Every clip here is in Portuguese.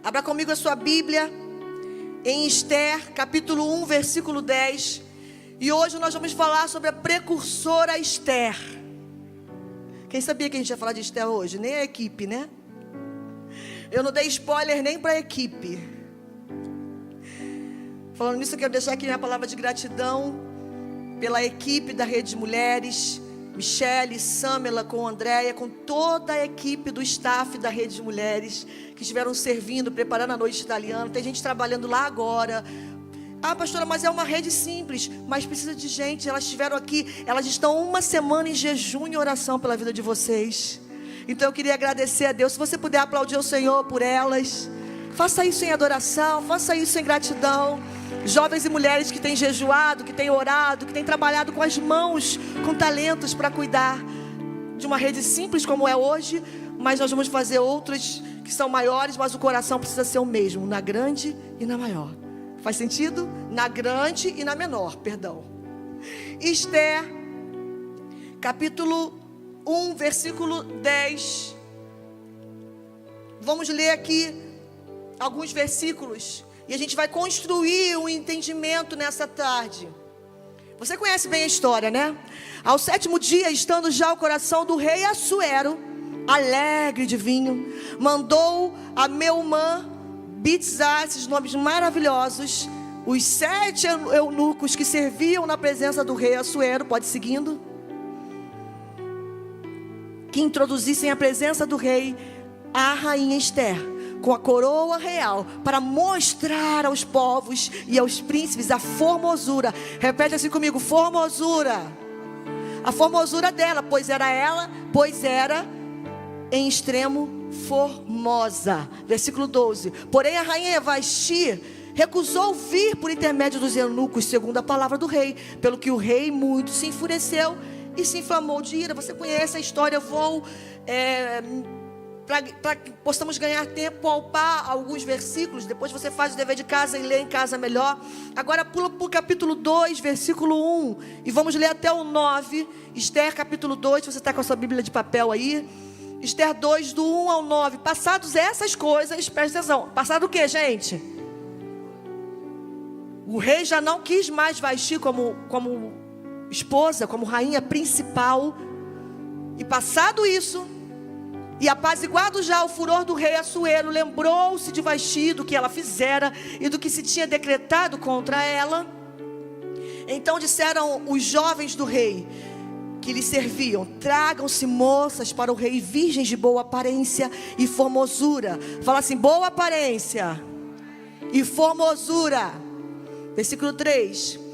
Abra comigo a sua Bíblia em Esther, capítulo 1, versículo 10. E hoje nós vamos falar sobre a precursora Esther. Quem sabia que a gente ia falar de Esther hoje? Nem a equipe, né? Eu não dei spoiler nem para a equipe. Falando nisso, eu quero deixar aqui minha palavra de gratidão pela equipe da Rede de Mulheres, Michele, Samela, com Andréia, com toda a equipe do staff da Rede de Mulheres, que estiveram servindo, preparando a noite italiana. Tem gente trabalhando lá agora. Ah, pastora, mas é uma rede simples, mas precisa de gente. Elas estiveram aqui, elas estão uma semana em jejum e oração pela vida de vocês. Então eu queria agradecer a Deus. Se você puder aplaudir o Senhor por elas, faça isso em adoração, faça isso em gratidão. Jovens e mulheres que têm jejuado, que têm orado, que têm trabalhado com as mãos, com talentos para cuidar de uma rede simples como é hoje. Mas nós vamos fazer outras que são maiores, mas o coração precisa ser o mesmo, na grande e na maior. Faz sentido? Na grande e na menor, perdão. Esther, capítulo 1, versículo 10. Vamos ler aqui alguns versículos e a gente vai construir um entendimento nessa tarde. Você conhece bem a história, né? Ao 7º dia, estando já o coração do rei Assuero alegre de vinho, mandou a Meumã, Bizar, esses nomes maravilhosos, os 7 eunucos que serviam na presença do rei Assuero, pode ir seguindo, que introduzissem a presença do rei a rainha Esther, com a coroa real, para mostrar aos povos e aos príncipes a formosura. Repete assim comigo: formosura. A formosura dela, pois era em extremo formosa. Versículo 12. Porém a rainha Vasti recusou vir por intermédio dos eunucos, segundo a palavra do rei, pelo que o rei muito se enfureceu e se inflamou de ira. Você conhece a história. Eu vou para que possamos ganhar tempo, palpar alguns versículos. Depois você faz o dever de casa e lê em casa melhor. Agora pula para o capítulo 2, versículo 1, e vamos ler até o 9. Esther capítulo 2, você está com a sua Bíblia de papel aí. Esther 2, do 1 ao 9. Passados essas coisas, presta atenção. Passado o que, gente? O rei já não quis mais Vasti como esposa, como rainha principal. E passado isso, e apaziguado já o furor do rei Assuero, lembrou-se de Vasti, do que ela fizera e do que se tinha decretado contra ela. Então disseram os jovens do rei que lhe serviam: tragam-se moças para o rei, virgens de boa aparência e formosura. Fala assim: boa aparência e formosura. Versículo 3.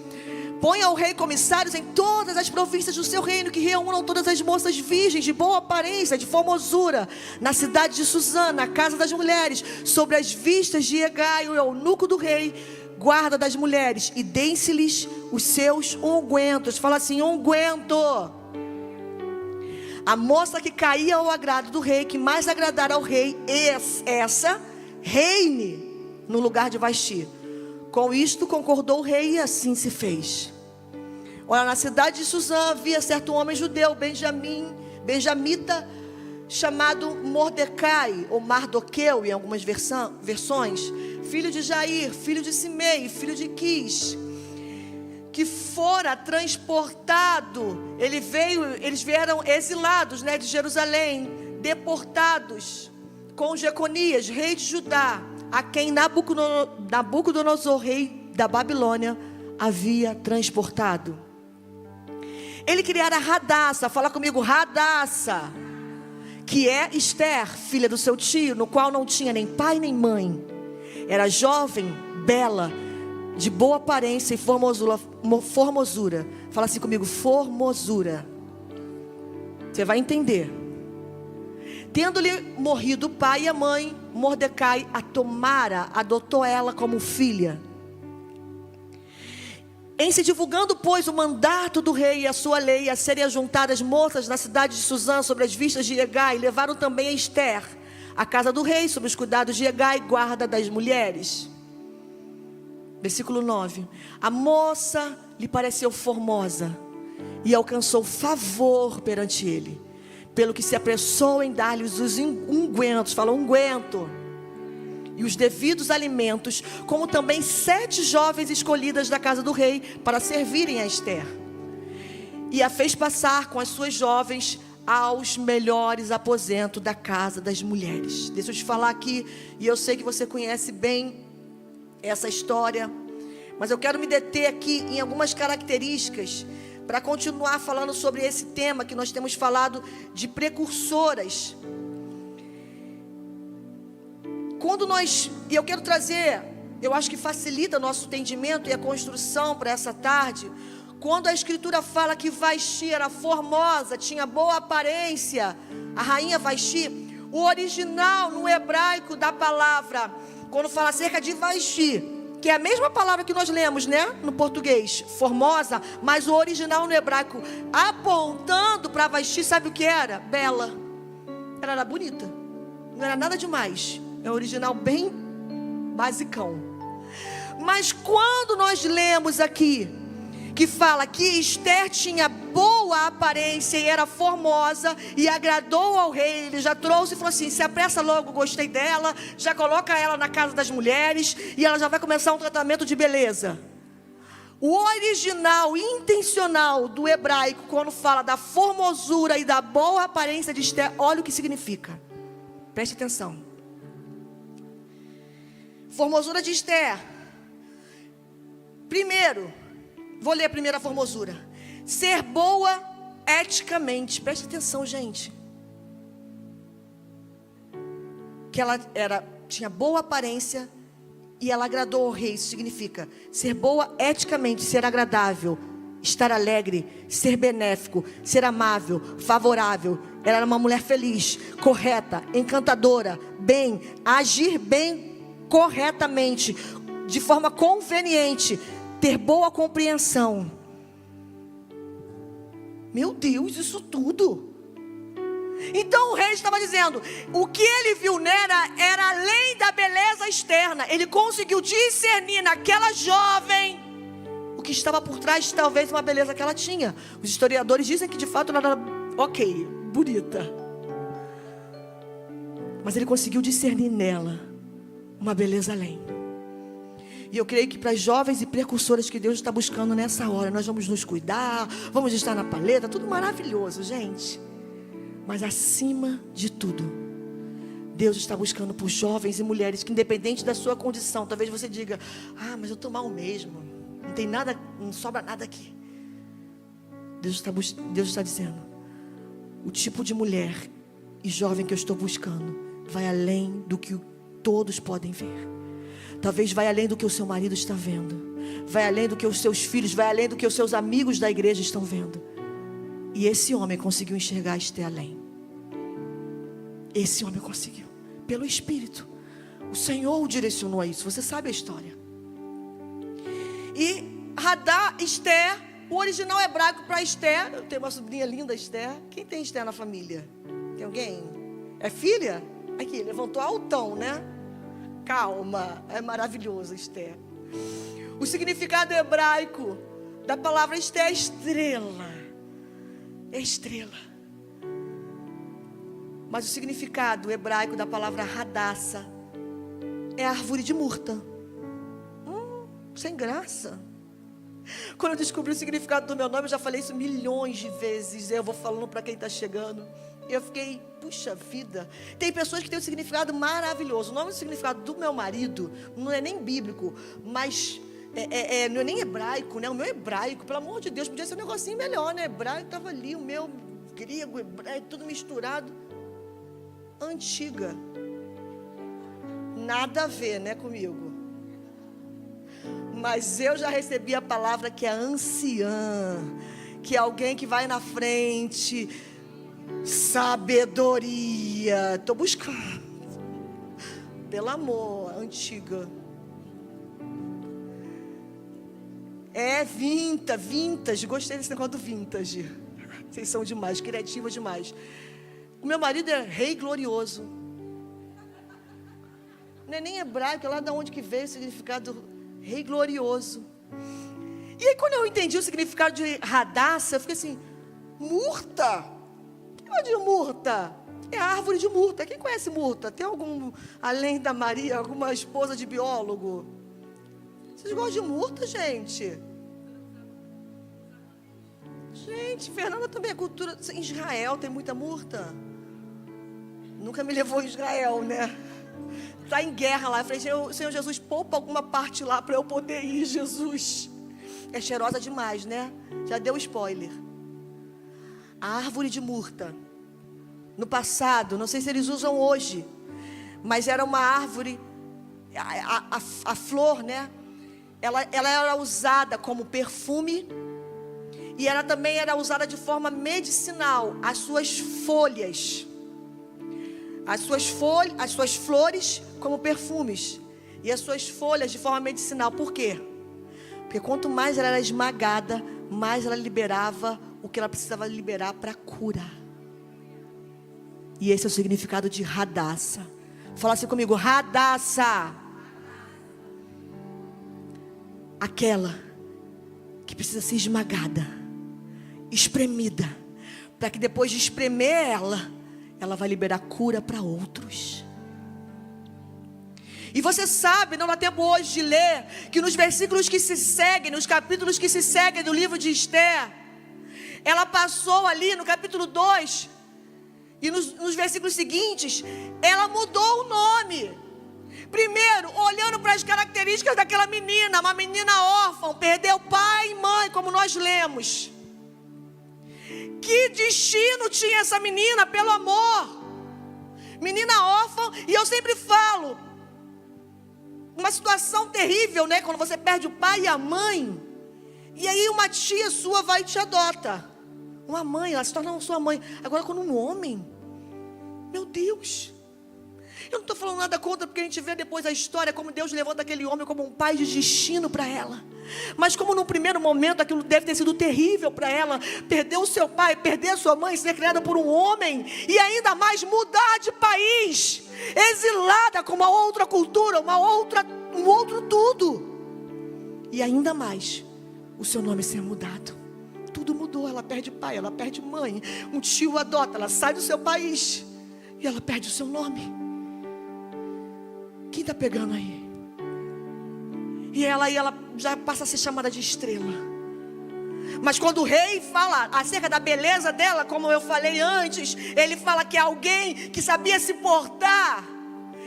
Ponha ao rei comissários em todas as províncias do seu reino, que reúnam todas as moças virgens de boa aparência, de formosura, na cidade de Suzã, na casa das mulheres, sobre as vistas de Hegai, o eunuco do rei, guarda das mulheres, e deem-se-lhes os seus ungüentos. Fala assim: unguento. A moça que caía ao agrado do rei, que mais agradara ao rei, essa reine no lugar de Vasti. Com isto concordou o rei, e assim se fez. Ora, na cidade de Suzã havia certo homem judeu, benjamita, chamado Mordecai, ou Mardoqueu em algumas versões, filho de Jair, filho de Simei, filho de Quis, que fora transportado. Eles vieram exilados, de Jerusalém, deportados com Jeconias, rei de Judá, a quem Nabucodonosor, rei da Babilônia, havia transportado. Ele criara Radassa, fala comigo, Radassa, que é Esther, filha do seu tio, no qual não tinha nem pai nem mãe. Era jovem, bela, de boa aparência e formosura. Fala assim comigo: formosura. Você vai entender. Tendo-lhe morrido o pai e a mãe, Mordecai a tomara, adotou ela como filha. Em se divulgando, pois, o mandato do rei e a sua lei, a serem ajuntadas moças na cidade de Suzã, sobre as vistas de Hegai, levaram também a Esther à casa do rei, sob os cuidados de Hegai, guarda das mulheres. Versículo 9. A moça lhe pareceu formosa e alcançou favor perante ele, pelo que se apressou em dar-lhes os ungüentos. Fala unguento. e os devidos alimentos, como também 7 jovens escolhidas da casa do rei para servirem a Ester. E a fez passar com as suas jovens aos melhores aposentos da casa das mulheres. Deixa eu te falar aqui, e eu sei que você conhece bem essa história, mas eu quero me deter aqui em algumas características para continuar falando sobre esse tema que nós temos falado de precursoras. E eu quero trazer, eu acho que facilita nosso entendimento e a construção para essa tarde, quando a Escritura fala que Vaxi era formosa, tinha boa aparência, a rainha Vaxi, o original no hebraico da palavra, quando fala acerca de Vaxi, que é a mesma palavra que nós lemos, né, no português, formosa, mas o original no hebraico, apontando para Vaxi, sabe o que era? Bela. Ela era bonita, não era nada demais, é o original bem basicão. Mas quando nós lemos aqui, que fala que Ester tinha boa aparência e era formosa e agradou ao rei, ele já trouxe e falou assim, se apressa logo, gostei dela, já coloca ela na casa das mulheres e ela já vai começar um tratamento de beleza. O original, intencional do hebraico, quando fala da formosura e da boa aparência de Ester, olha o que significa, preste atenção. Formosura de Ester, primeiro, vou ler a primeira formosura. Ser boa eticamente. Preste atenção, gente. Que ela tinha boa aparência e ela agradou ao rei. Isso significa ser boa eticamente, ser agradável, estar alegre, ser benéfico, ser amável, favorável. Ela era uma mulher feliz, correta, encantadora, bem, agir bem corretamente, de forma conveniente, ter boa compreensão. Meu Deus, isso tudo. Então o rei estava dizendo, o que ele viu nela era além da beleza externa. Ele conseguiu discernir naquela jovem o que estava por trás, talvez uma beleza que ela tinha. Os historiadores dizem que de fato ela era ok, bonita, mas ele conseguiu discernir nela uma beleza além. E eu creio que para as jovens e precursoras que Deus está buscando nessa hora, nós vamos nos cuidar, vamos estar na paleta, tudo maravilhoso, gente. Mas acima de tudo, Deus está buscando por jovens e mulheres que, independente da sua condição, talvez você diga, mas eu estou mal mesmo, não tem nada, não sobra nada aqui. Deus está dizendo, o tipo de mulher e jovem que eu estou buscando vai além do que todos podem ver. Talvez vai além do que o seu marido está vendo, vai além do que os seus filhos, vai além do que os seus amigos da igreja estão vendo. E esse homem conseguiu enxergar Ester além. Esse homem conseguiu, pelo Espírito. O Senhor o direcionou a isso, você sabe a história. E Hadá, Ester, o original hebraico para Ester, eu tenho uma sobrinha linda, Ester. Quem tem Ester na família? Tem alguém? É filha? Aqui, levantou altão, né? Calma, é maravilhoso, Ester. O significado hebraico da palavra Ester é estrela. É estrela. Mas o significado hebraico da palavra Hadassah é árvore de murta. Sem graça. Quando eu descobri o significado do meu nome, eu já falei isso milhões de vezes. Eu vou falando para quem está chegando. Eu fiquei, puxa vida. Tem pessoas que têm um significado maravilhoso. O nome e o significado do meu marido não é nem bíblico, mas não é nem hebraico, né? O meu hebraico, pelo amor de Deus, podia ser um negocinho melhor, né? Hebraico estava ali, o meu grego, hebraico, tudo misturado. Antiga. Nada a ver, né, comigo. Mas eu já recebi a palavra que é anciã, que é alguém que vai na frente. Sabedoria. Estou buscando. Pelo amor, antiga. É vintage. Gostei desse negócio do vintage. Vocês são demais, criativos demais. O meu marido é rei glorioso. Não é nem hebraico, é lá de onde que veio o significado rei glorioso. E aí quando eu entendi o significado de Hadassah, eu fiquei assim, murta? Que de murta? É a árvore de murta. Quem conhece murta? Tem algum, além da Maria, alguma esposa de biólogo? Vocês gostam de murta, gente? Gente, Fernanda também é cultura. Em Israel tem muita murta. Nunca me levou em Israel, né? Está em guerra lá. Eu falei, Senhor Jesus, poupa alguma parte lá para eu poder ir, Jesus. É cheirosa demais, né? Já deu spoiler. A árvore de murta. No passado, não sei se eles usam hoje, mas era uma árvore, a flor, né? Ela era usada como perfume e ela também era usada de forma medicinal. As suas folhas, as suas flores como perfumes e as suas folhas de forma medicinal. Por quê? Porque quanto mais ela era esmagada, mais ela liberava o que ela precisava liberar para curar. E esse é o significado de Hadassah. Fala assim comigo, Hadassah. Aquela que precisa ser esmagada, espremida, para que depois de espremer ela vai liberar cura para outros. E você sabe, não dá tempo hoje de ler, que nos versículos que se seguem, nos capítulos que se seguem do livro de Esther, ela passou ali no capítulo 2, e nos versículos seguintes, ela mudou o nome. Primeiro, olhando para as características daquela menina, uma menina órfã, perdeu pai e mãe, como nós lemos. Que destino tinha essa menina, pelo amor? Menina órfã, e eu sempre falo, uma situação terrível, né? Quando você perde o pai e a mãe, e aí uma tia sua vai e te adota. Uma mãe, ela se torna sua mãe. Agora quando um homem, meu Deus, eu não estou falando nada contra, porque a gente vê depois a história, como Deus levanta aquele homem como um pai de destino para ela. Mas como no primeiro momento aquilo deve ter sido terrível para ela, perder o seu pai, perder a sua mãe, ser criada por um homem, e ainda mais mudar de país, exilada com uma outra cultura, um outro tudo, e ainda mais o seu nome ser mudado. Tudo mudou, ela perde pai, ela perde mãe, um tio adota, ela sai do seu país e ela perde o seu nome. Quem está pegando aí? E ela já passa a ser chamada de estrela. Mas quando o rei fala acerca da beleza dela, como eu falei antes, ele fala que é alguém que sabia se portar.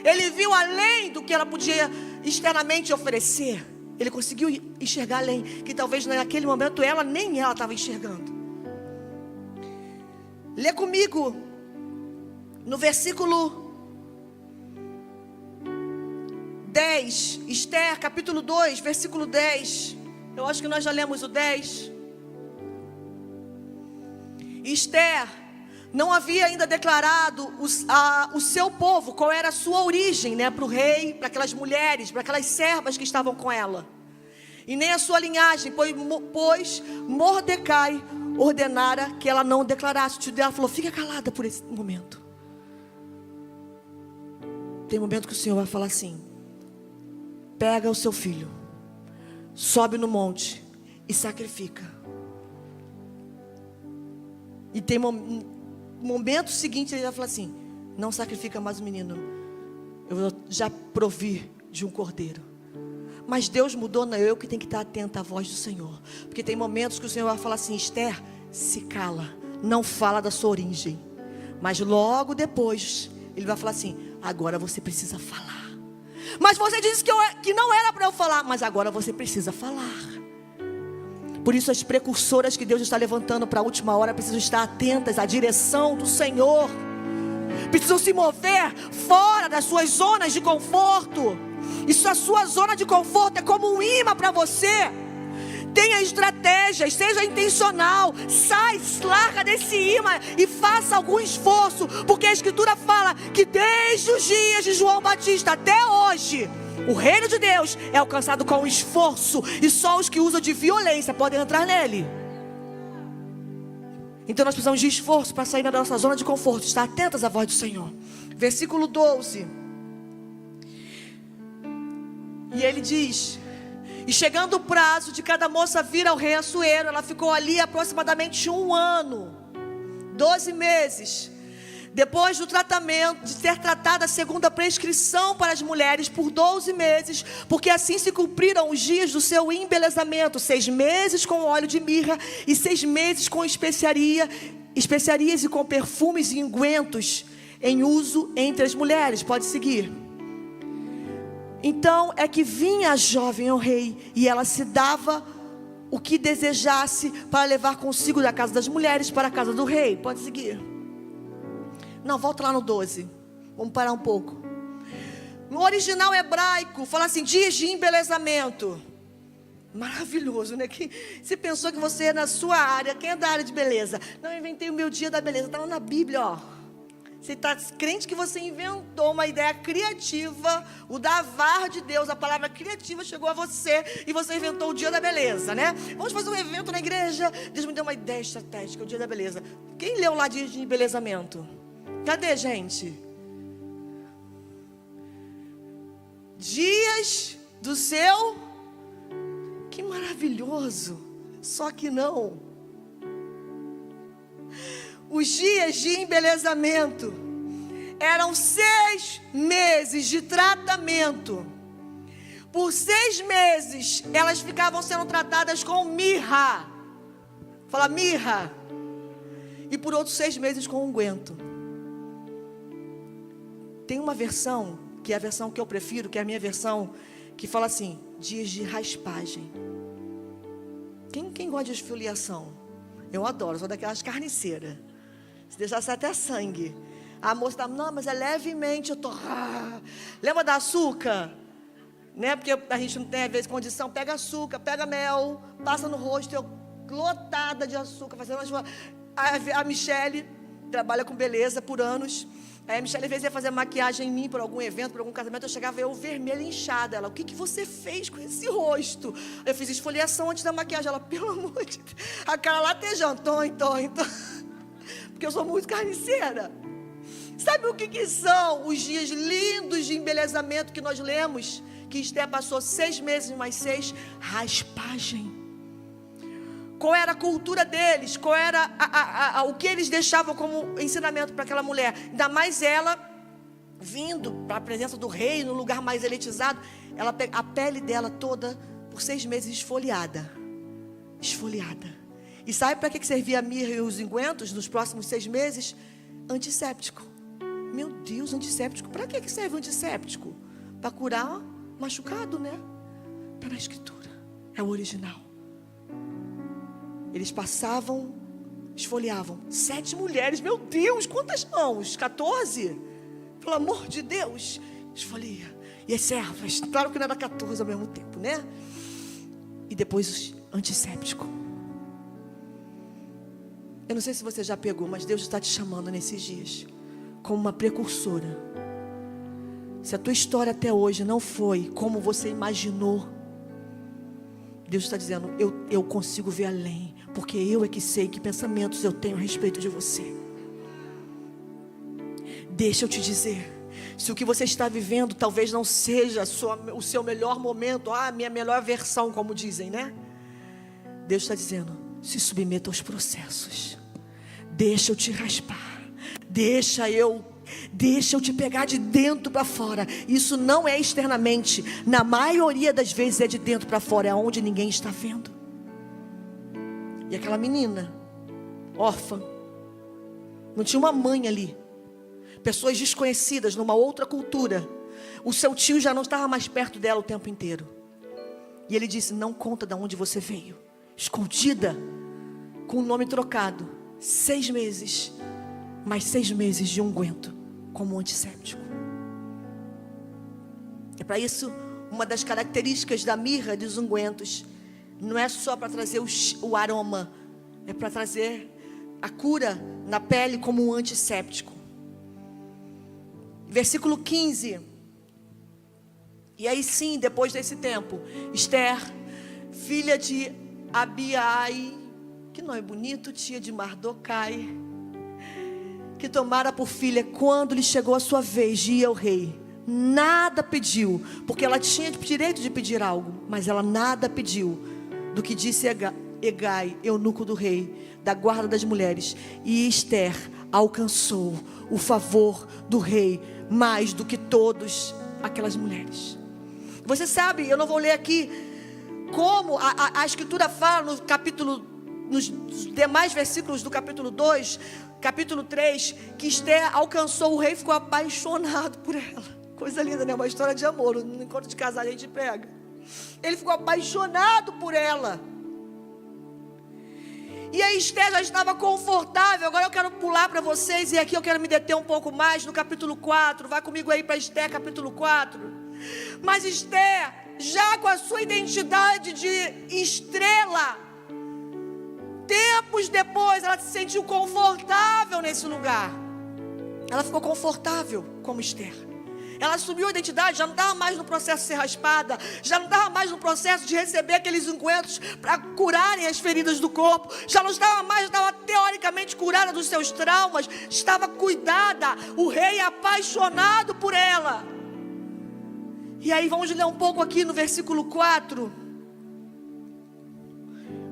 Ele viu além do que ela podia externamente oferecer. Ele conseguiu enxergar além, que talvez naquele momento nem ela estava enxergando. Lê comigo no versículo 10, Esther, capítulo 2, versículo 10. Eu acho que nós já lemos o 10. Esther não havia ainda declarado o seu povo, qual era a sua origem, né, para o rei, para aquelas mulheres, para aquelas servas que estavam com ela. E nem a sua linhagem, pois Mordecai ordenara que ela não declarasse. O tio dela falou, fica calada por esse momento. Tem momento que o Senhor vai falar assim, pega o seu filho, sobe no monte e sacrifica. E tem momento seguinte ele vai falar assim, não sacrifica mais o menino, eu já provi de um cordeiro. Mas Deus mudou, não é eu que tenho que estar atenta à voz do Senhor. Porque tem momentos que o Senhor vai falar assim, Esther, se cala, não fala da sua origem. Mas logo depois ele vai falar assim, agora você precisa falar. Mas você disse que não era para eu falar, mas agora você precisa falar. Por isso as precursoras que Deus está levantando para a última hora precisam estar atentas à direção do Senhor. Precisam se mover fora das suas zonas de conforto. Isso, a sua zona de conforto é como um imã para você. Tenha estratégias, seja intencional. Larga desse imã e faça algum esforço. Porque a Escritura fala que desde os dias de João Batista até hoje, o reino de Deus é alcançado com esforço. E só os que usam de violência podem entrar nele. Então nós precisamos de esforço para sair da nossa zona de conforto. Estar atentas à voz do Senhor. Versículo 12. E ele diz, e chegando o prazo de cada moça vir ao rei Assuero, ela ficou ali aproximadamente 1 ano, 12 meses. depois do tratamento, de ser tratada segundo a prescrição para as mulheres por 12 meses, porque assim se cumpriram os dias do seu embelezamento, 6 meses com óleo de mirra e 6 meses com especiarias e com perfumes e ungüentos em uso entre as mulheres. Pode seguir. Então é que vinha a jovem ao rei, e ela se dava o que desejasse para levar consigo da casa das mulheres para a casa do rei. Pode seguir. Não, volta lá no 12. Vamos parar um pouco. No original hebraico, fala assim: dias de embelezamento. Maravilhoso, né? Você pensou que você é na sua área. Quem é da área de beleza? Não, eu inventei o meu dia da beleza. Está lá na Bíblia, ó. Você está crente que você inventou uma ideia criativa. O davar de Deus, a palavra criativa chegou a você e você inventou o dia da beleza, né? Vamos fazer um evento na igreja. Deus me deu uma ideia estratégica, o dia da beleza. Quem leu lá dia de embelezamento? Cadê, gente? Dias do seu... Que maravilhoso. Só que não. Os dias de embelezamento eram 6 meses de tratamento. Por 6 meses elas ficavam sendo tratadas com mirra. Fala mirra. E por outros 6 meses com unguento. Tem uma versão, que é a versão que eu prefiro, que é a minha versão, que fala assim: dias de raspagem. Quem gosta de esfoliação? Eu adoro, sou daquelas carniceiras. Se deixasse até sangue. A moça tá, não, mas é levemente, eu tô... Lembra da açúcar? Né? Porque a gente não tem, às vezes, condição. Pega açúcar, pega mel, passa no rosto, eu lotada de açúcar, fazendo a Michele trabalha com beleza por anos. Aí a Michele, às vezes, ia fazer maquiagem em mim por algum evento, por algum casamento. Eu chegava eu vermelha, inchada. Ela, o que você fez com esse rosto? Eu fiz esfoliação antes da maquiagem. Ela, pelo amor de Deus. A cara latejando, tom. Porque eu sou muito carniceira. Sabe o que são os dias lindos de embelezamento que nós lemos? Que Esther passou 6 meses mais 6. Raspagem. Qual era a cultura deles? Qual era o que eles deixavam como ensinamento para aquela mulher? Ainda mais ela vindo para a presença do rei, no lugar mais elitizado. A pele dela toda, por 6 meses, esfoliada. E sabe para que servia a mirra e os ungüentos nos próximos 6 meses? Antisséptico. Meu Deus, antisséptico. Para que serve o antisséptico? Para curar machucado, né? Está na escritura. É o original. Eles passavam, esfoliavam. 7 mulheres, meu Deus, quantas mãos? 14? Pelo amor de Deus. Esfolia. E as servas, claro que não era 14 ao mesmo tempo, né? E depois antisséptico. Eu não sei se você já pegou, mas Deus está te chamando nesses dias como uma precursora. Se a tua história até hoje não foi como você imaginou, Deus está dizendo, eu consigo ver além, porque eu é que sei que pensamentos eu tenho a respeito de você. Deixa eu te dizer, se o que você está vivendo talvez não seja o seu melhor momento, a minha melhor versão, como dizem, né? Deus está dizendo, se submeta aos processos. Deixa eu te raspar. Deixa eu te pegar de dentro para fora. Isso não é externamente. Na maioria das vezes é de dentro para fora. É onde ninguém está vendo. E aquela menina, órfã, não tinha uma mãe ali. Pessoas desconhecidas numa outra cultura. O seu tio já não estava mais perto dela o tempo inteiro. E ele disse, não conta de onde você veio. Escondida, com o nome trocado. 6 meses, mais 6 meses de unguento, como antisséptico. É para isso, uma das características da mirra e dos ungüentos, não é só para trazer o aroma, é para trazer a cura na pele como um antisséptico. Versículo 15. E aí sim, depois desse tempo, Esther, filha de Abiai, que nome bonito, tia de Mardocai, que tomara por filha, quando lhe chegou a sua vez de ir ao rei, nada pediu, porque ela tinha direito de pedir algo, mas ela nada pediu do que disse Hegai, eunuco do rei, da guarda das mulheres. E Esther alcançou o favor do rei mais do que todas aquelas mulheres. Você sabe, eu não vou ler aqui como a escritura fala no capítulo, nos demais versículos do capítulo 2, capítulo 3, que Esther alcançou o rei e ficou apaixonado por ela. Coisa linda, né? Uma história de amor. No encontro de casais a gente prega. Ele ficou apaixonado por ela. E a Esther já estava confortável. Agora eu quero pular para vocês, e aqui eu quero me deter um pouco mais no capítulo 4. Vai comigo aí para Esther, capítulo 4. Mas Esther, já com a sua identidade de estrela, tempos depois ela se sentiu confortável nesse lugar. Ela ficou confortável como Esther. Ela assumiu a identidade, já não estava mais no processo de ser raspada, já não estava mais no processo de receber aqueles ungüentos para curarem as feridas do corpo, já não estava mais, estava teoricamente curada dos seus traumas, estava cuidada, o rei apaixonado por ela. E aí vamos ler um pouco aqui no versículo 4.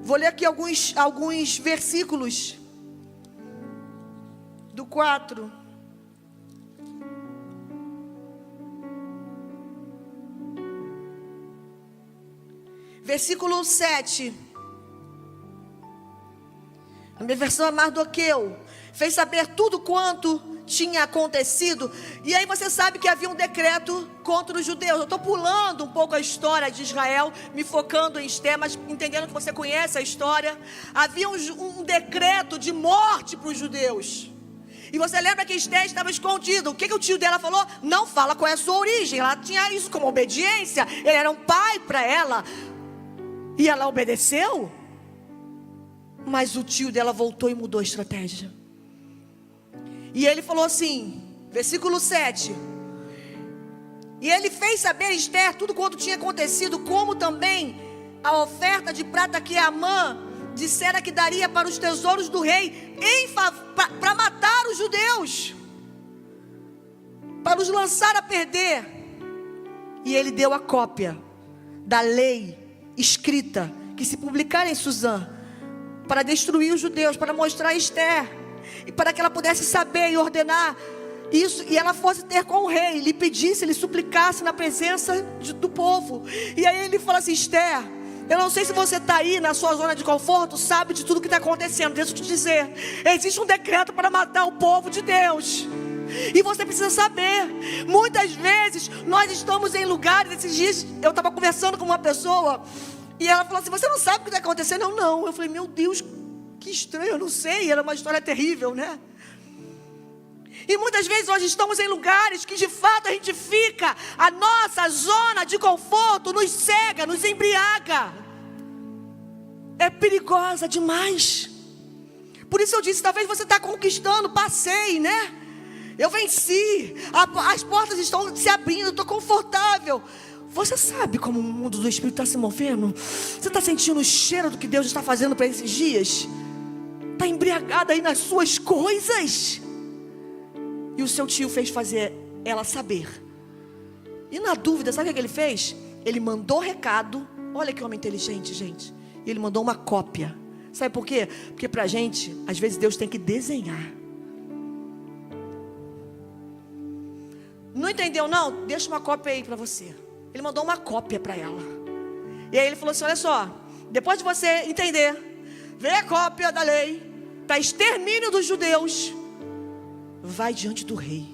Vou ler aqui alguns versículos do 4. Versículo 7. A minha versão é Mardoqueu. Fez saber tudo quanto tinha acontecido. E aí você sabe que havia um decreto contra os judeus. Eu estou pulando um pouco a história de Israel, me focando em Esther, mas entendendo que você conhece a história. Havia um decreto de morte para os judeus. E você lembra que Esther estava escondida. O que o tio dela falou? Não fala qual é a sua origem. Ela tinha isso como obediência. Ele era um pai para ela. E ela obedeceu. Mas o tio dela voltou e mudou a estratégia. E ele falou assim, versículo 7. E ele fez saber a Esther tudo quanto tinha acontecido, como também a oferta de prata que Amã dissera que daria para os tesouros do rei, para matar os judeus, para os lançar a perder. E ele deu a cópia da lei escrita, que se publicar em Suzã, para destruir os judeus, para mostrar a Esther, e para que ela pudesse saber e ordenar isso, e ela fosse ter com o rei, lhe pedisse, lhe suplicasse na presença do povo. E aí ele fala assim: Esther, eu não sei se você está aí na sua zona de conforto, sabe de tudo que está acontecendo. Deixa eu te dizer, existe um decreto para matar o povo de Deus. E você precisa saber. Muitas vezes nós estamos em lugares. Esses dias eu estava conversando com uma pessoa, e ela falou assim: você não sabe o que está acontecendo? Eu não. Eu falei: meu Deus, que estranho, eu não sei. Era uma história terrível, né? E muitas vezes nós estamos em lugares que de fato a gente fica, a nossa zona de conforto nos cega, nos embriaga. É perigosa demais. Por isso eu disse, talvez você está conquistando, passei, né? Eu venci, as portas estão se abrindo, eu estou confortável. Você sabe como o mundo do Espírito está se movendo? Você está sentindo o cheiro do que Deus está fazendo para esses dias? Está embriagada aí nas suas coisas. E o seu tio fez fazer ela saber. E na dúvida, sabe o que ele fez? Ele mandou recado. Olha que homem inteligente, gente. E ele mandou uma cópia. Sabe por quê? Porque pra gente, às vezes Deus tem que desenhar. Não entendeu não? Deixa uma cópia aí pra você. Ele mandou uma cópia pra ela. E aí ele falou assim: olha só, depois de você entender, vê a cópia da lei para extermínio dos judeus, vai diante do rei.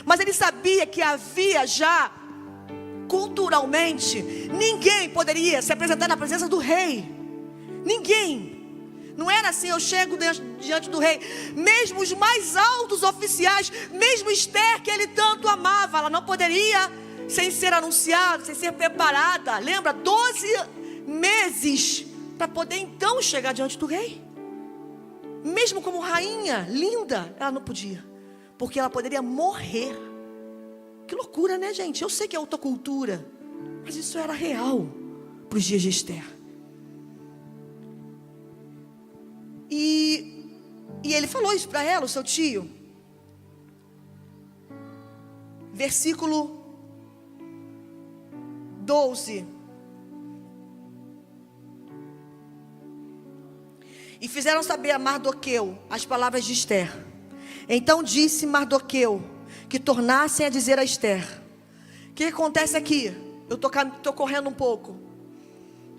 Mas ele sabia que havia já, culturalmente, ninguém poderia se apresentar na presença do rei. Ninguém. Não era assim: eu chego diante do rei. Mesmo os mais altos oficiais, mesmo Esther, que ele tanto amava, ela não poderia, sem ser anunciada, sem ser preparada. Lembra? 12 meses para poder então chegar diante do rei. Mesmo como rainha, linda, ela não podia, porque ela poderia morrer. Que loucura, né, gente? Eu sei que é outra cultura, mas isso era real para os dias de Esther. E ele falou isso para ela, o seu tio. Versículo 12. E fizeram saber a Mardoqueu as palavras de Esther. Então disse Mardoqueu que tornassem a dizer a Esther. O que acontece aqui? Eu estou correndo um pouco.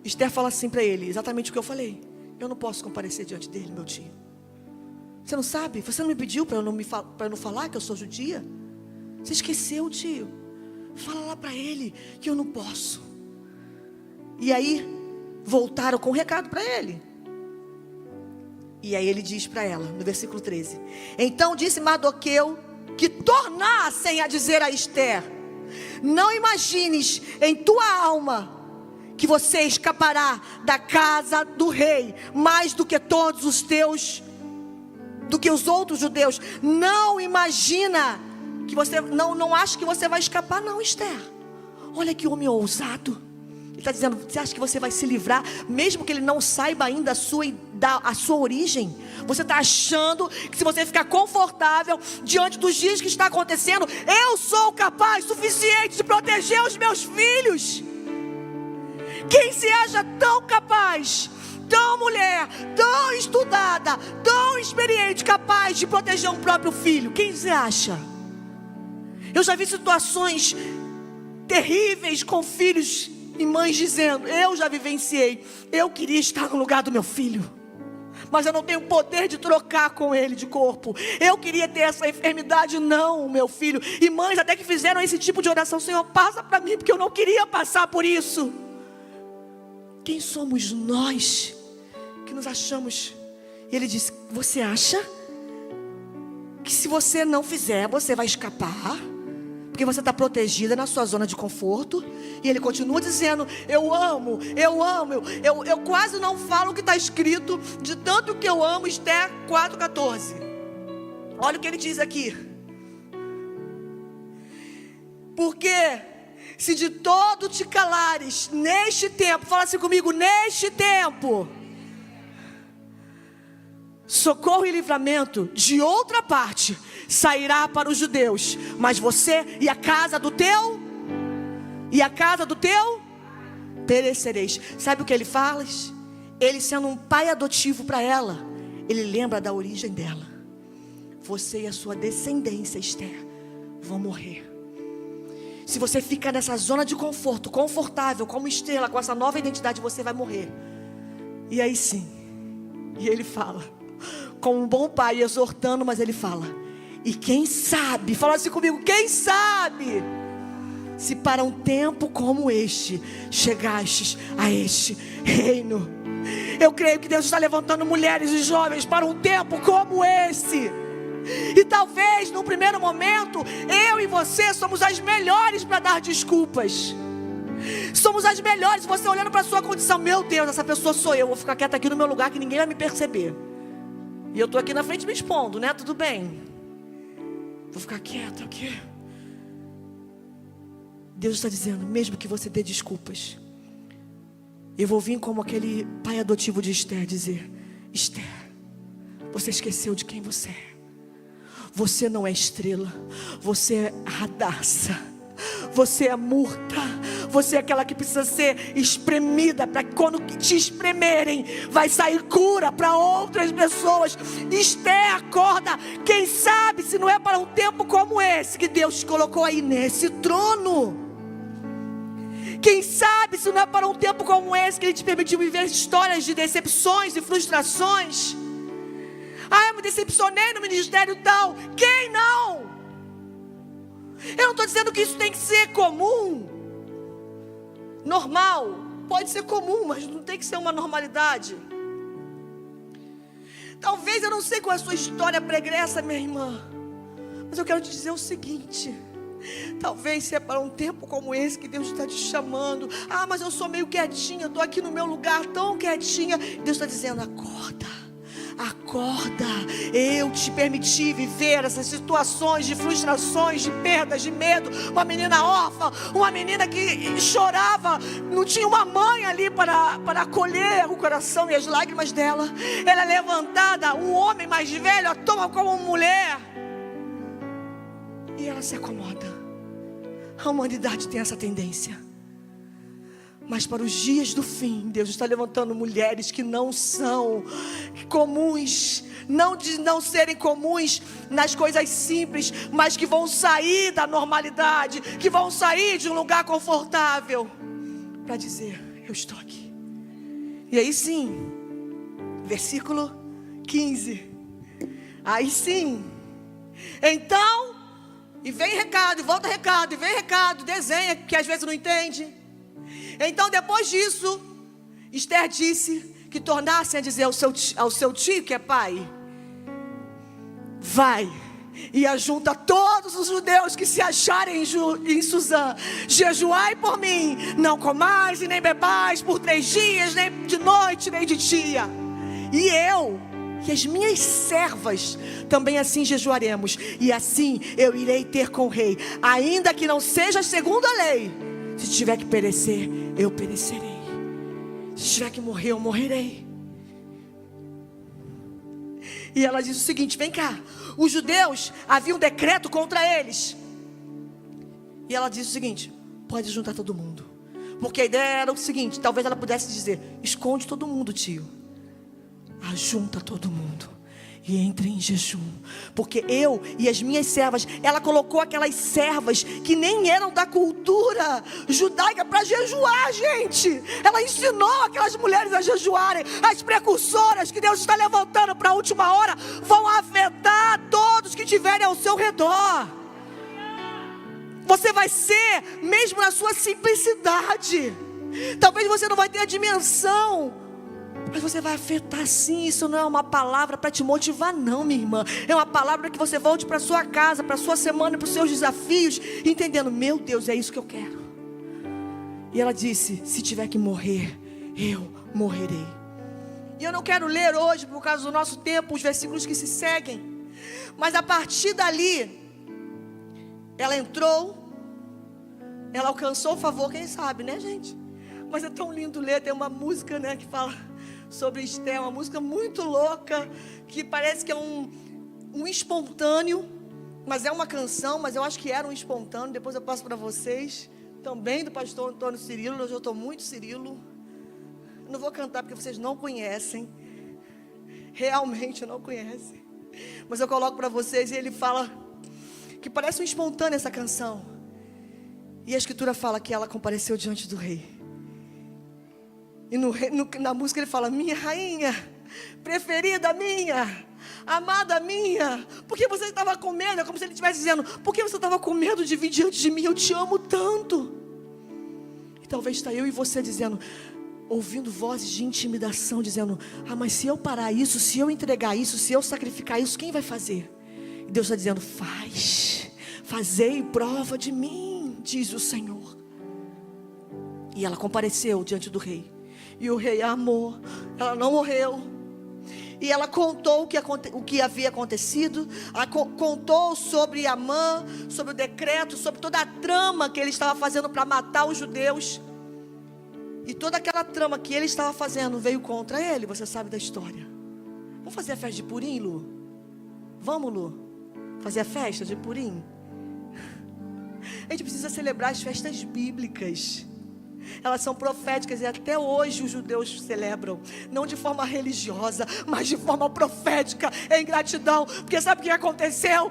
Esther fala assim para ele, exatamente o que eu falei. Eu não posso comparecer diante dele, meu tio. Você não sabe? Você não me pediu para eu não falar que eu sou judia? Você esqueceu, tio. Fala lá para ele que eu não posso. E aí voltaram com um recado para ele. E aí ele diz para ela, no versículo 13. Então disse Mardoqueu que tornassem a dizer a Esther: não imagines em tua alma que você escapará da casa do rei mais do que todos os teus, do que os outros judeus. Não imagina que você, não acha que você vai escapar não, Esther. Olha que homem ousado. Ele está dizendo, você acha que você vai se livrar, mesmo que ele não saiba ainda a sua origem? Você está achando que se você ficar confortável diante dos dias que está acontecendo, eu sou capaz, suficiente de proteger os meus filhos? Quem se acha tão capaz, tão mulher, tão estudada, tão experiente, capaz de proteger um próprio filho? Quem se acha? Eu já vi situações terríveis com filhos e mães dizendo, eu já vivenciei, eu queria estar no lugar do meu filho, mas eu não tenho poder de trocar com ele de corpo. Eu queria ter essa enfermidade, não, meu filho. E mães até que fizeram esse tipo de oração, Senhor, passa para mim, porque eu não queria passar por isso. Quem somos nós que nos achamos? E ele diz, você acha que se você não fizer, você vai escapar? Porque você está protegida na sua zona de conforto. E ele continua dizendo, eu amo, eu quase não falo o que está escrito, de tanto que eu amo. Esther 4,14. Olha o que ele diz aqui. Porque se de todo te calares neste tempo, fala assim comigo, neste tempo, socorro e livramento de outra parte sairá para os judeus, mas você e a casa do teu perecereis. Sabe o que ele fala? Ele sendo um pai adotivo para ela, ele lembra da origem dela. Você e a sua descendência, Esther, vão morrer. Se você ficar nessa zona de conforto, confortável, como estrela, com essa nova identidade, você vai morrer. E aí sim, e ele fala, como um bom pai exortando, mas ele fala, e quem sabe, fala assim comigo, quem sabe, se para um tempo como este, chegastes a este reino. Eu creio que Deus está levantando mulheres e jovens para um tempo como esse. E talvez, num primeiro momento, eu e você somos as melhores para dar desculpas. Somos as melhores, você olhando para a sua condição, meu Deus, essa pessoa sou eu, vou ficar quieta aqui no meu lugar que ninguém vai me perceber. E eu estou aqui na frente me expondo, né? Tudo bem. Vou ficar quieta aqui. Deus está dizendo, mesmo que você dê desculpas, eu vou vir como aquele pai adotivo de Esther dizer, Esther, você esqueceu de quem você é. Você não é estrela, você é Radassa, você é murta, você é aquela que precisa ser espremida, para que quando te espremerem, vai sair cura para outras pessoas. Esther, acorda, quem sabe se não é para um tempo como esse, que Deus te colocou aí nesse trono. Quem sabe se não é para um tempo como esse, que Ele te permitiu viver histórias de decepções e frustrações. Eu me decepcionei no ministério tal. Quem não? Eu não estou dizendo que isso tem que ser comum, normal. Pode ser comum, mas não tem que ser uma normalidade. Talvez, eu não sei qual é a sua história pregressa, minha irmã, mas eu quero te dizer o seguinte, talvez se é para um tempo como esse que Deus está te chamando. Mas eu sou meio quietinha, estou aqui no meu lugar tão quietinha. Deus está dizendo, acorda. Acorda, eu te permiti viver essas situações de frustrações, de perdas, de medo. Uma menina órfã, uma menina que chorava, não tinha uma mãe ali para acolher o coração e as lágrimas dela. Ela é levantada, um homem mais velho a toma como mulher e ela se acomoda. A humanidade tem essa tendência. Mas para os dias do fim, Deus está levantando mulheres que não são comuns, não de não serem comuns nas coisas simples, mas que vão sair da normalidade, que vão sair de um lugar confortável, para dizer: eu estou aqui. E aí sim, versículo 15, aí sim, então, e vem recado, e volta recado, e vem recado, desenha, que às vezes não entende. Então depois disso, Esther disse que tornassem a dizer ao seu tio, que é pai: vai e ajunta todos os judeus que se acharem em Suzã, jejuai por mim, não comais e nem bebais por 3 dias, nem de noite nem de dia. E eu e as minhas servas também assim jejuaremos, e assim eu irei ter com o rei, ainda que não seja segundo a lei. Se tiver que perecer, eu perecerei. Se tiver que morrer, eu morrerei. E ela diz o seguinte: vem cá, os judeus, havia um decreto contra eles. E ela diz o seguinte: pode juntar todo mundo. Porque a ideia era o seguinte: talvez ela pudesse dizer: esconde todo mundo, tio, ajunta todo mundo e entre em jejum, porque eu e as minhas servas. Ela colocou aquelas servas que nem eram da cultura judaica para jejuar, gente. Ela ensinou aquelas mulheres a jejuarem. As precursoras que Deus está levantando para a última hora vão afetar todos que estiverem ao seu redor. Você vai ser, mesmo na sua simplicidade, talvez você não vai ter a dimensão, mas você vai afetar sim. Isso não é uma palavra para te motivar não, minha irmã. É uma palavra para que você volte para sua casa, para sua semana, para os seus desafios, entendendo: meu Deus, é isso que eu quero. E ela disse: se tiver que morrer, eu morrerei. E eu não quero ler hoje, por causa do nosso tempo, os versículos que se seguem. Mas a partir dali, ela entrou, ela alcançou o favor, quem sabe, né, gente? Mas é tão lindo ler. Tem uma música, né, que fala sobre Esther, uma música muito louca, que parece que é um espontâneo, mas é uma canção, mas eu acho que era um espontâneo. Depois eu passo para vocês, também do pastor Antônio Cirilo. Hoje eu estou muito Cirilo. Não vou cantar porque vocês não conhecem, realmente não conhecem, mas eu coloco para vocês. E ele fala que parece um espontâneo essa canção, e a escritura fala que ela compareceu diante do rei. E na música ele fala: minha rainha, preferida minha, amada minha, por que você estava com medo? É como se ele estivesse dizendo: por que você estava com medo de vir diante de mim? Eu te amo tanto. E talvez está eu e você dizendo, ouvindo vozes de intimidação, dizendo: ah, mas se eu parar isso, se eu entregar isso, se eu sacrificar isso, quem vai fazer? E Deus está dizendo: fazei prova de mim, diz o Senhor. E ela compareceu diante do rei. E o rei a amou, ela não morreu. E ela contou o que havia acontecido. Ela contou sobre Amã, sobre o decreto, sobre toda a trama que ele estava fazendo para matar os judeus. E toda aquela trama que ele estava fazendo veio contra ele. Você sabe da história. Vamos fazer a festa de Purim, Lu? Vamos, Lu? Fazer a festa de Purim? A gente precisa celebrar as festas bíblicas. Elas são proféticas e até hoje os judeus celebram, não de forma religiosa, mas de forma profética, em gratidão. Porque sabe o que aconteceu?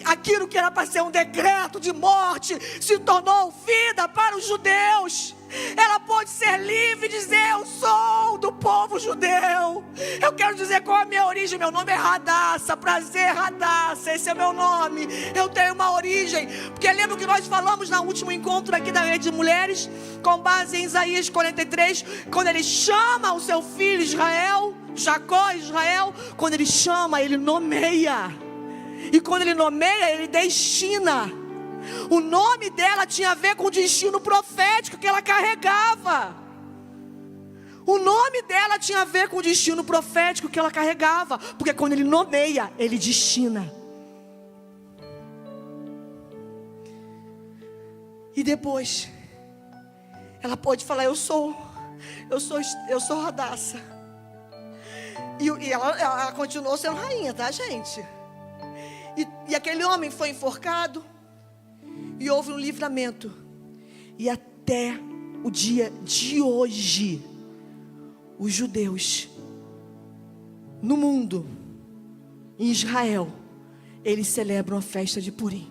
Aquilo que era para ser um decreto de morte se tornou vida para os judeus. Ela pode ser livre e dizer: eu sou do povo judeu. Eu quero dizer qual é a minha origem. Meu nome é Radassa, prazer, Radassa, esse é meu nome. Eu tenho uma origem. Porque lembra que nós falamos no último encontro aqui da Rede de Mulheres, com base em Isaías 43, quando ele chama o seu filho Israel, Jacó, Israel, quando ele chama, ele nomeia. E quando ele nomeia, ele destina. O nome dela tinha a ver com o destino profético que ela carregava. O nome dela tinha a ver com o destino profético que ela carregava. Porque quando ele nomeia, ele destina. E depois, ela pode falar: eu sou Radassa. E ela continuou sendo rainha, tá, gente? E aquele homem foi enforcado. E houve um livramento. E até o dia de hoje, os judeus no mundo, em Israel, eles celebram a festa de Purim.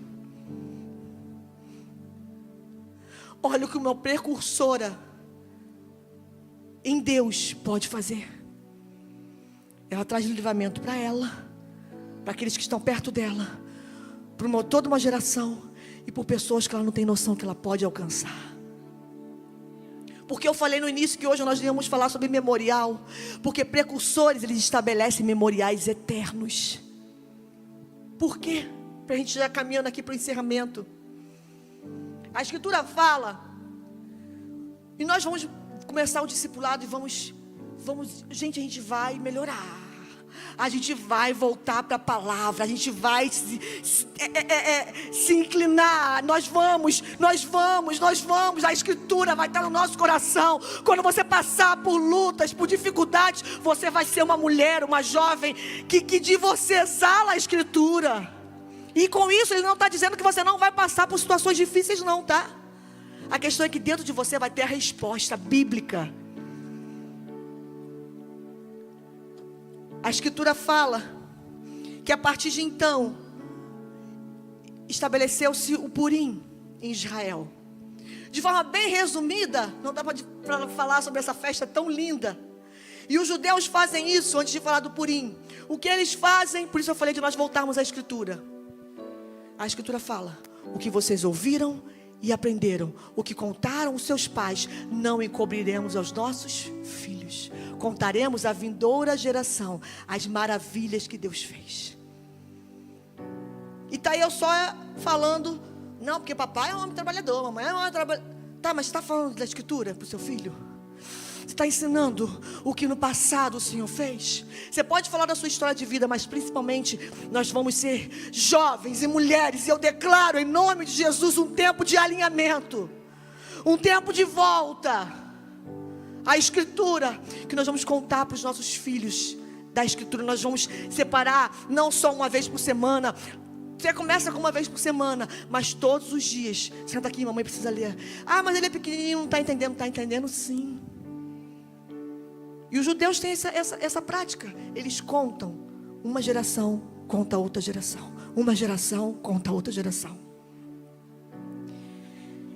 Olha o que uma precursora em Deus pode fazer. Ela traz livramento para ela, para aqueles que estão perto dela, para toda uma geração e por pessoas que ela não tem noção que ela pode alcançar. Porque eu falei no início que hoje nós íamos falar sobre memorial, porque precursores, eles estabelecem memoriais eternos. Por quê? Para a gente já caminhando aqui para o encerramento. A Escritura fala, e nós vamos começar o discipulado e vamos, gente, a gente vai melhorar. A gente vai voltar para a palavra, a gente vai se inclinar, nós vamos, a Escritura vai estar no nosso coração. Quando você passar por lutas, por dificuldades, você vai ser uma mulher, uma jovem, que de você exala a Escritura. E com isso ele não está dizendo que você não vai passar por situações difíceis não, tá? A questão é que dentro de você vai ter a resposta bíblica. A Escritura fala que a partir de então estabeleceu-se o Purim em Israel. De forma bem resumida, não dá para falar sobre essa festa tão linda. E os judeus fazem isso antes de falar do Purim. O que eles fazem, por isso eu falei de nós voltarmos à Escritura. A Escritura fala: o que vocês ouviram e aprenderam, o que contaram os seus pais, não encobriremos aos nossos filhos. Contaremos à vindoura geração as maravilhas que Deus fez. E está aí eu só falando, não, porque papai é um homem trabalhador, mamãe é um homem trabalhador. Tá, mas você está falando da Escritura para o seu filho? Você está ensinando o que no passado o Senhor fez? Você pode falar da sua história de vida, mas principalmente nós vamos ser jovens e mulheres, e eu declaro em nome de Jesus um tempo de alinhamento, um tempo de volta à Escritura, que nós vamos contar para os nossos filhos da Escritura. Nós vamos separar não só uma vez por semana. Você começa com uma vez por semana, mas todos os dias. Senta aqui, mamãe precisa ler. Ah, mas ele é pequenininho, não está entendendo. Está entendendo sim. E os judeus têm essa prática. Eles contam. Uma geração conta outra geração. Uma geração conta outra geração.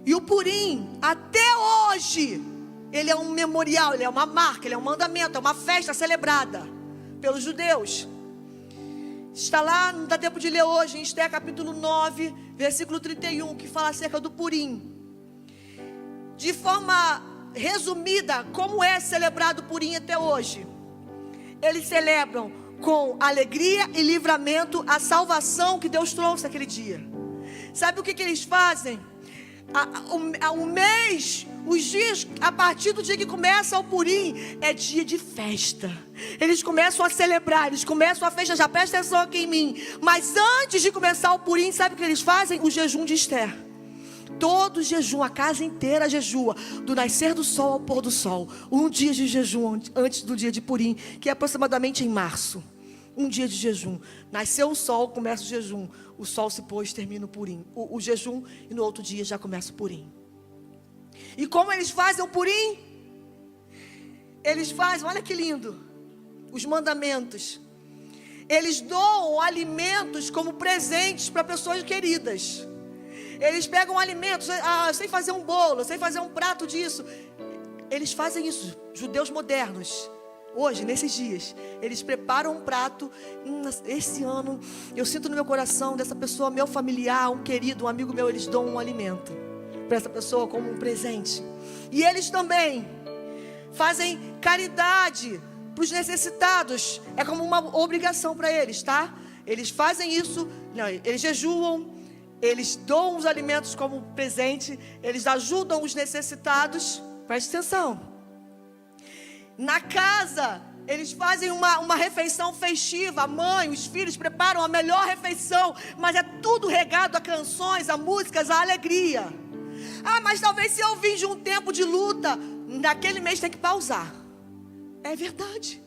E o Purim, até hoje, ele é um memorial, ele é uma marca, ele é um mandamento, é uma festa celebrada pelos judeus. Está lá, não dá tempo de ler hoje, em Esther capítulo 9, versículo 31, que fala acerca do Purim. De forma resumida, como é celebrado o Purim até hoje? Eles celebram com alegria e livramento a salvação que Deus trouxe naquele dia. Sabe o que eles fazem? O mês, os dias, a partir do dia que começa o Purim, é dia de festa. Eles começam a celebrar, eles começam a festejar. Presta atenção aqui em mim. Mas antes de começar o Purim, sabe o que eles fazem? O jejum de Esther. Todo jejum, a casa inteira jejua, do nascer do sol ao pôr do sol. Um dia de jejum antes do dia de Purim, que é aproximadamente em março. Um dia de jejum. Nasceu o sol, começa o jejum. O sol se pôs, termina o Purim. O jejum, e no outro dia já começa o Purim. E como eles fazem o Purim? Eles fazem, olha que lindo, os mandamentos. Eles doam alimentos como presentes para pessoas queridas. Eles pegam alimentos, eu sei fazer um bolo, eu sei fazer um prato disso. Eles fazem isso, judeus modernos. Hoje, nesses dias, eles preparam um prato. Esse ano, eu sinto no meu coração dessa pessoa, meu familiar, um querido, um amigo meu, eles dão um alimento para essa pessoa como um presente. E eles também fazem caridade para os necessitados. É como uma obrigação para eles, tá? Eles fazem isso, não, eles jejuam, eles doam os alimentos como presente, eles ajudam os necessitados. Preste atenção. Na casa, eles fazem uma refeição festiva. A mãe, os filhos preparam a melhor refeição, mas é tudo regado a canções, a músicas, a alegria. Ah, mas talvez se eu vim de um tempo de luta, naquele mês tem que pausar. É verdade.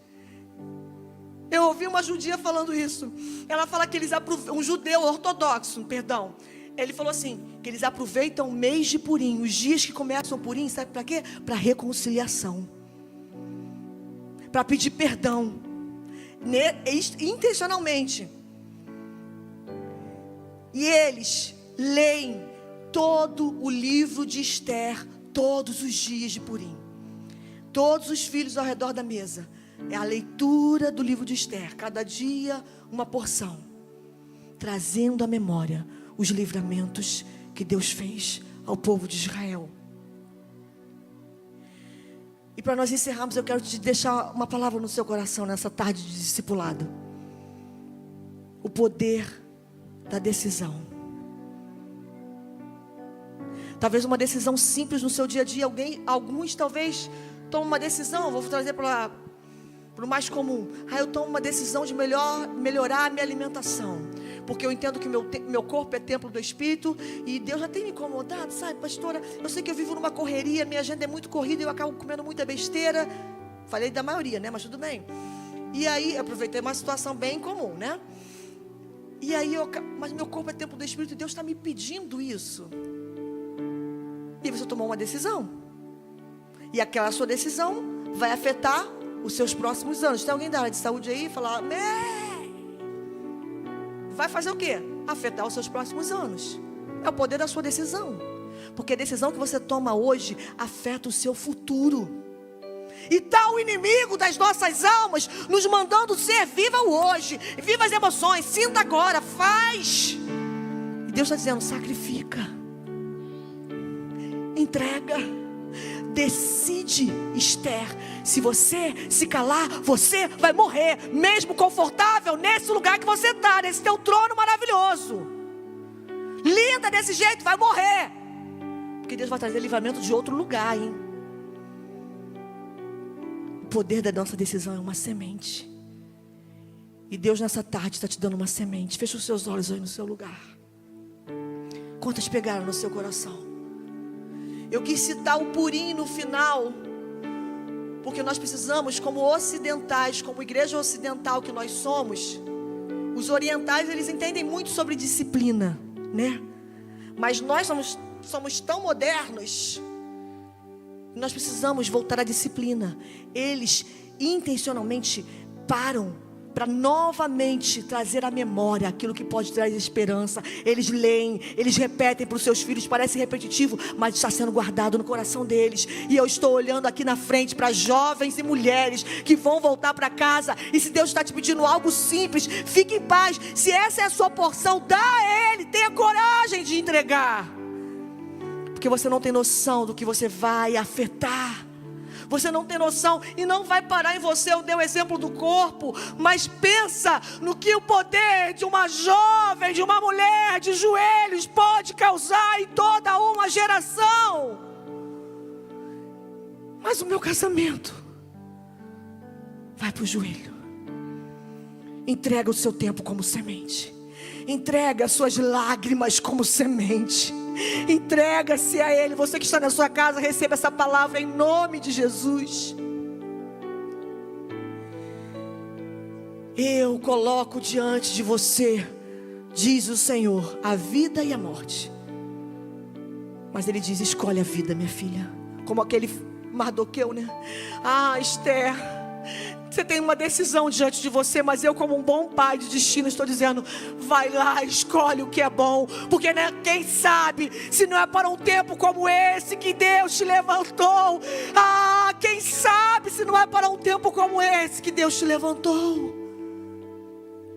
Eu ouvi uma judia falando isso. Ela fala que eles aproveitam, um judeu ortodoxo, perdão. ele falou assim, que eles aproveitam o mês de Purim, os dias que começam o Purim, sabe para quê? Para reconciliação, para pedir perdão, intencionalmente. E eles leem todo o livro de Esther, todos os dias de Purim. Todos os filhos ao redor da mesa, é a leitura do livro de Esther, cada dia uma porção, trazendo à memória os livramentos que Deus fez ao povo de Israel. E para nós encerrarmos, eu quero te deixar uma palavra no seu coração nessa tarde de discipulado. O poder da decisão. Talvez uma decisão simples no seu dia a dia. Alguns talvez tomam uma decisão, vou trazer para o mais comum. Eu tomo uma decisão de melhorar a minha alimentação, porque eu entendo que meu corpo é templo do Espírito, e Deus já tem me incomodado, sabe, pastora? Eu sei que eu vivo numa correria, minha agenda é muito corrida, eu acabo comendo muita besteira. Falei da maioria, né? Mas tudo bem. E aí, eu aproveitei uma situação bem comum, né? E aí, mas meu corpo é templo do Espírito, e Deus está me pedindo isso. E você tomou uma decisão, e aquela sua decisão vai afetar os seus próximos anos. Tem alguém da área de saúde aí? Falar, vai fazer o quê? Afetar os seus próximos anos. É o poder da sua decisão, porque a decisão que você toma hoje afeta o seu futuro. E está o inimigo das nossas almas nos mandando ser, viva o hoje, viva as emoções, sinta agora, faz. E Deus está dizendo, sacrifica, entrega, decide. Esther, se você se calar, você vai morrer, mesmo confortável nesse lugar que você está, nesse teu trono maravilhoso, linda desse jeito, vai morrer, porque Deus vai trazer livramento de outro lugar, hein? O poder da nossa decisão é uma semente, e Deus nessa tarde está te dando uma semente. Fecha os seus olhos aí no seu lugar. Quantas pegaram no seu coração? Eu quis citar o Purim no final, porque nós precisamos, como ocidentais, como igreja ocidental que nós somos, os orientais, eles entendem muito sobre disciplina, né? Mas nós somos tão modernos, nós precisamos voltar à disciplina. Eles intencionalmente param para novamente trazer à memória aquilo que pode trazer esperança. Eles leem, eles repetem para os seus filhos. Parece repetitivo, mas está sendo guardado no coração deles. E eu estou olhando aqui na frente para jovens e mulheres que vão voltar para casa. E se Deus está te pedindo algo simples, fique em paz. Se essa é a sua porção, dá a Ele. Tenha coragem de entregar, porque você não tem noção do que você vai afetar. Você não tem noção, e não vai parar em você. Eu dei o exemplo do corpo, mas pensa no que o poder de uma jovem, de uma mulher de joelhos pode causar em toda uma geração. Mas o meu casamento vai para o joelho. Entrega o seu tempo como semente. Entrega as suas lágrimas como semente. Entrega-se a Ele. Você que está na sua casa, receba essa palavra em nome de Jesus. Eu coloco diante de você, diz o Senhor, a vida e a morte. Mas Ele diz, escolhe a vida, minha filha. Como aquele Mardoqueu, né? Esther, você tem uma decisão diante de você, mas eu, como um bom pai de destino, estou dizendo, vai lá, escolhe o que é bom, porque né, quem sabe se não é para um tempo como esse que Deus te levantou. Quem sabe se não é para um tempo como esse que Deus te levantou.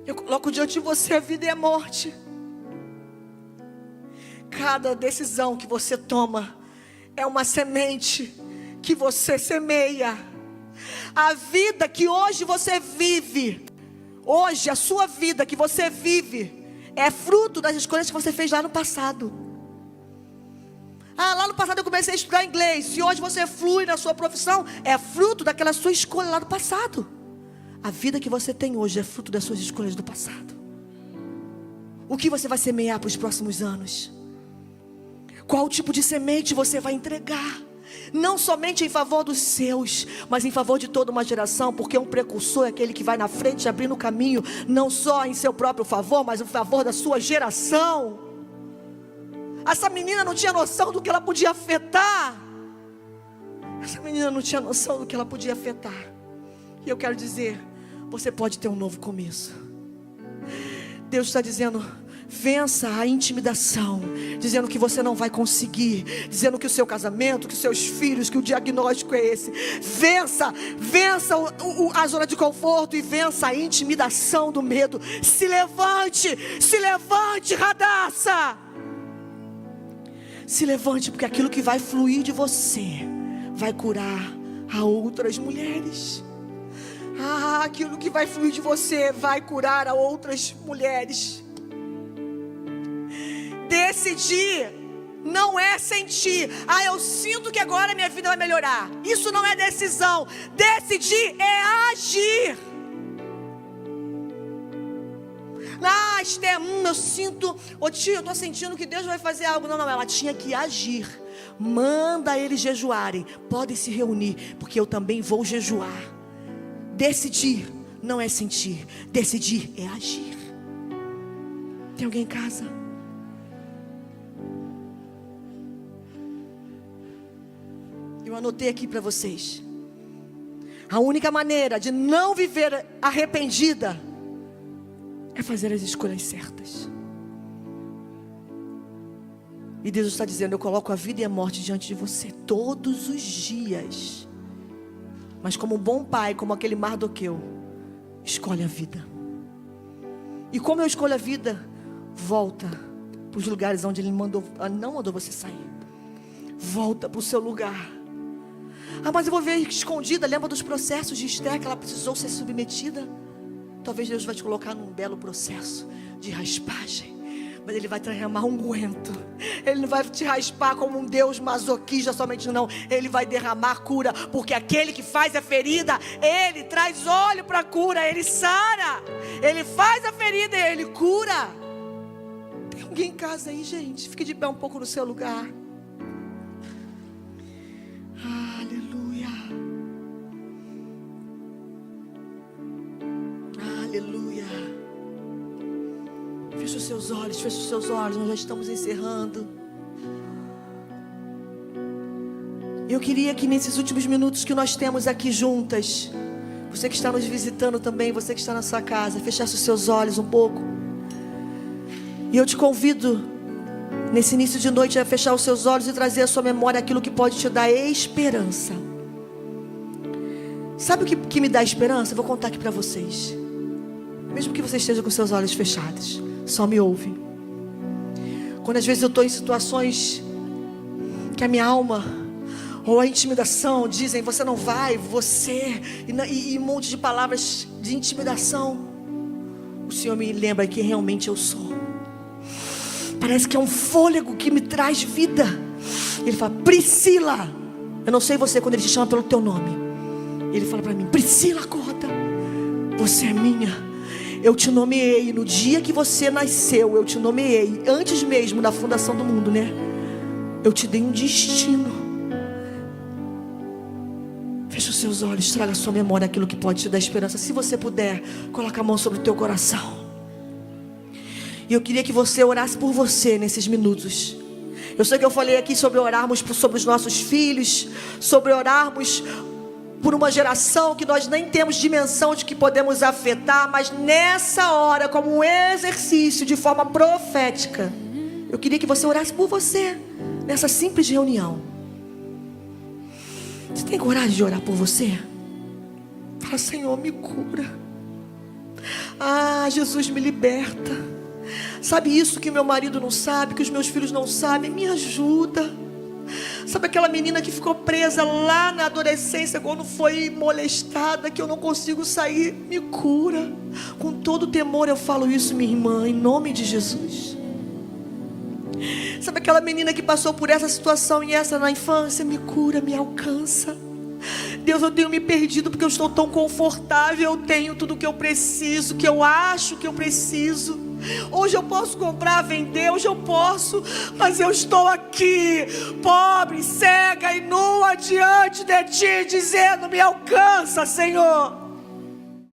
Eu coloco diante de você a vida e a morte. Cada decisão que você toma é uma semente que você semeia. A vida que hoje você vive, hoje a sua vida que você vive, é fruto das escolhas que você fez lá no passado. Lá no passado eu comecei a estudar inglês. Se hoje você flui na sua profissão, é fruto daquela sua escolha lá do passado. A vida que você tem hoje é fruto das suas escolhas do passado. O que você vai semear para os próximos anos? Qual tipo de semente você vai entregar? Não somente em favor dos seus, mas em favor de toda uma geração, porque um precursor é aquele que vai na frente abrindo o caminho, não só em seu próprio favor, mas em favor da sua geração. Essa menina não tinha noção do que ela podia afetar. Essa menina não tinha noção do que ela podia afetar. E eu quero dizer, você pode ter um novo começo. Deus está dizendo, vença a intimidação, dizendo que você não vai conseguir, dizendo que o seu casamento, que os seus filhos, que o diagnóstico é esse. Vença a zona de conforto e vença a intimidação do medo. Se levante, Radassa. Se levante, porque aquilo que vai fluir de você vai curar a outras mulheres. Aquilo que vai fluir de você vai curar a outras mulheres. Decidir não é sentir. Eu sinto que agora minha vida vai melhorar. Isso não é decisão. Decidir é agir. Esther, eu sinto, tio, eu estou sentindo que Deus vai fazer algo. Não, ela tinha que agir. Manda eles jejuarem. Podem se reunir, porque eu também vou jejuar. Decidir não é sentir. Decidir é agir. Tem alguém em casa? Eu anotei aqui para vocês. A única maneira de não viver arrependida é fazer as escolhas certas. E Deus está dizendo, eu coloco a vida e a morte diante de você todos os dias. Mas como um bom pai, como aquele Mardoqueu, escolhe a vida. E como eu escolho a vida, volta para os lugares onde Ele não mandou você sair. Volta para o seu lugar. Mas eu vou ver escondida. Lembra dos processos de Esther, que ela precisou ser submetida? Talvez Deus vai te colocar num belo processo de raspagem, mas Ele vai derramar unguento. Ele não vai te raspar como um Deus masoquista somente, não. Ele vai derramar cura, porque aquele que faz a ferida, Ele traz óleo para a cura. Ele sara, Ele faz a ferida e Ele cura. Tem alguém em casa aí, gente? Fique de pé um pouco no seu lugar. Aleluia. Feche os seus olhos, nós já estamos encerrando. Eu queria que nesses últimos minutos que nós temos aqui juntas, você que está nos visitando também, você que está na sua casa, fechasse os seus olhos um pouco. E eu te convido, nesse início de noite, a fechar os seus olhos e trazer à sua memória aquilo que pode te dar esperança. Sabe o que me dá esperança? Eu vou contar aqui para vocês. Mesmo que você esteja com seus olhos fechados, só me ouve. Quando às vezes eu estou em situações que a minha alma ou a intimidação dizem, você não vai, você, e um monte de palavras de intimidação, o Senhor me lembra que realmente eu sou. Parece que é um fôlego que me traz vida. Ele fala, Priscila. Eu não sei você, quando Ele te chama pelo teu nome, Ele fala para mim, Priscila, acorda, você é minha. Eu te nomeei no dia que você nasceu. Eu te nomeei antes mesmo da fundação do mundo, né? Eu te dei um destino. Feche os seus olhos, traga à sua memória aquilo que pode te dar esperança. Se você puder, coloca a mão sobre o teu coração. E eu queria que você orasse por você nesses minutos. Eu sei que eu falei aqui sobre orarmos sobre os nossos filhos, sobre orarmos por uma geração que nós nem temos dimensão de que podemos afetar, mas nessa hora, como um exercício de forma profética, eu queria que você orasse por você, nessa simples reunião. Você tem coragem de orar por você? Fala, Senhor, me cura. Jesus, me liberta. Sabe isso que meu marido não sabe, que os meus filhos não sabem? Me ajuda. Sabe aquela menina que ficou presa lá na adolescência, quando foi molestada, que eu não consigo sair? Me cura. Com todo temor eu falo isso, minha irmã, em nome de Jesus. Sabe aquela menina que passou por essa situação e essa na infância? Me cura, me alcança. Deus, eu tenho me perdido porque eu estou tão confortável. Eu tenho tudo o que eu preciso, que eu acho que eu preciso. Hoje eu posso comprar, vender, hoje eu posso, mas eu estou aqui, pobre, cega e nua diante de Ti, dizendo, me alcança, Senhor.